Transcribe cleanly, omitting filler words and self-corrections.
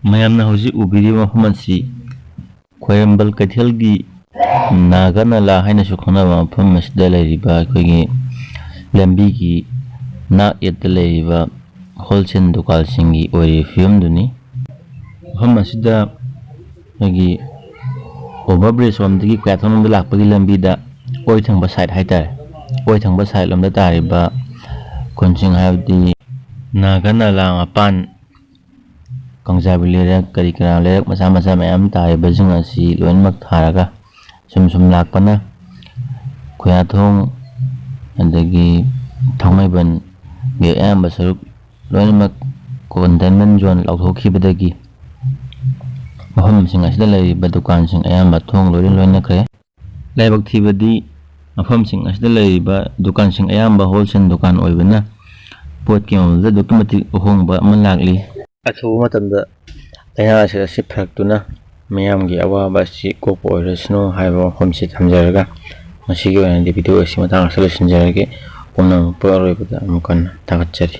ꯃꯌꯥꯝꯅ ꯍꯧꯖꯤꯛ ꯎꯕꯤꯔꯤꯕ ꯃꯐꯝ ꯑꯁꯤ ꯈ꯭ꯋꯥꯏꯔꯝꯕꯟ ꯀꯩꯊꯦꯜꯒꯤ ꯅꯥꯒꯥ ꯅꯂꯥ ꯍꯥꯏꯅꯁꯨ ꯈꯪꯅꯕ ꯃꯐꯝ ꯑꯁꯤꯗ ꯂꯩꯔꯤꯕ ꯑꯩꯈꯣꯏꯒꯤ ꯂꯝꯕꯤꯒꯤ ꯅꯥꯛ ꯌꯦꯠꯇ ꯂꯩꯔꯤꯕ ꯍꯣꯜꯁꯦꯜ ꯗꯨꯀꯥꯟꯁꯤꯡꯒꯤ ꯑꯣꯏꯔꯤꯕ ꯐꯤꯕꯝꯗꯨꯅꯤ꯫ ꯃꯐꯝ ꯑꯁꯤꯗ ꯑꯩꯈꯣꯏꯒꯤ ꯑꯣꯚꯔ ꯕ꯭ꯔꯤꯖ ꯔꯣꯝꯗꯒꯤ ꯀꯌꯥꯊꯣꯡꯂꯣꯝꯗ ꯂꯥꯛꯄꯒꯤ ꯂꯝꯕꯤꯗ ꯑꯣꯏ ꯊꯪꯕ ꯁꯥꯏꯠ ꯍꯥꯏꯇꯥꯔꯦ, ꯑꯣꯏ ꯊꯪꯕ ꯁꯥꯏꯠ ꯂꯣꯝꯗ ꯇꯥꯔꯤꯕ ꯈꯨꯟꯁꯤꯡ ꯍꯥꯏꯕꯗꯤ ꯅꯥꯒꯥ ꯅꯂꯥ ꯃꯄꯥꯟ, ꯀꯪꯖꯥꯕꯤ ꯂꯩꯔꯛ, ꯀꯔꯤ ꯀꯔꯥ ꯂꯩꯔꯛ ꯃꯆꯥ ꯃꯆꯥ ꯃꯌꯥꯝ ꯇꯥꯔꯤꯕꯁꯤꯡ ꯑꯁꯤ ꯂꯣꯏꯅꯃꯛ ꯊꯥꯔꯒ ꯁꯨꯝ ꯂꯥꯛꯄꯅ ꯈꯨꯌꯥꯊꯣꯡ ꯑꯗꯒꯤ ꯊꯥꯡꯃꯩꯕꯟꯒꯤ ꯑꯌꯥꯝꯕ ꯁꯔꯨꯛ ꯂꯣꯏꯅꯃꯛ ꯀꯟꯇꯦꯟꯃꯦꯟ ꯖꯣꯟ ꯂꯥꯎꯊꯣꯛꯈꯤꯕꯗꯒꯤ ꯃꯐꯝꯁꯤꯡ ꯑꯁꯤꯗ ꯂꯩꯔꯤꯕ ꯗꯨꯀꯥꯟꯁꯤꯡ ꯑꯌꯥꯝꯕ ꯊꯣꯡ ꯂꯣꯏꯅꯈ꯭ꯔꯦ꯫ ꯂꯥꯏꯕꯛ ꯊꯤꯕꯗꯤ ꯃꯐꯝꯁꯤꯡ ꯑꯁꯤꯗ ꯂꯩꯔꯤꯕ ꯗꯨꯀꯥꯟꯁꯤꯡ ꯑꯌꯥꯝꯕ ꯍꯣꯜꯁꯦꯜ ꯗꯨꯀꯥꯟ ꯑꯣꯏꯕꯅ ꯄꯣꯠꯀꯤ ꯃꯃꯜꯗ ꯑꯗꯨꯛꯀꯤ ꯃꯇꯤꯛ ꯑꯍꯣꯡꯕ ꯑꯃ ꯂꯥꯛꯂꯤ꯫ ꯑꯊꯨꯕ ꯃꯇꯝꯗ ꯂꯩꯉꯥꯛ ꯑꯁꯤ ꯐꯔꯛꯇꯨꯅ ꯃꯤꯌꯥꯝꯒꯤ ꯑꯋꯥꯕ ꯑꯁꯤ ꯀꯣꯛꯄ ꯑꯣꯏꯔꯁꯅꯨ ꯍꯥꯏꯕ ꯋꯥꯐꯝꯁꯤ ꯊꯝꯖꯔꯒ ꯉꯁꯤꯒꯤ ꯑꯣꯏꯅꯗꯤ ꯚꯤꯗꯤꯑꯣ ꯑꯁꯤ ꯃꯇꯥꯡ ꯑꯁꯤꯗ ꯂꯣꯏꯁꯤꯟꯖꯔꯒꯦ꯫ ꯄꯨꯝꯅꯃꯛꯄꯨ ꯑꯔꯣꯏꯕꯗ ꯑꯃꯨꯛ ꯍꯟꯅ ꯊꯥꯒꯠꯆꯔꯤ꯫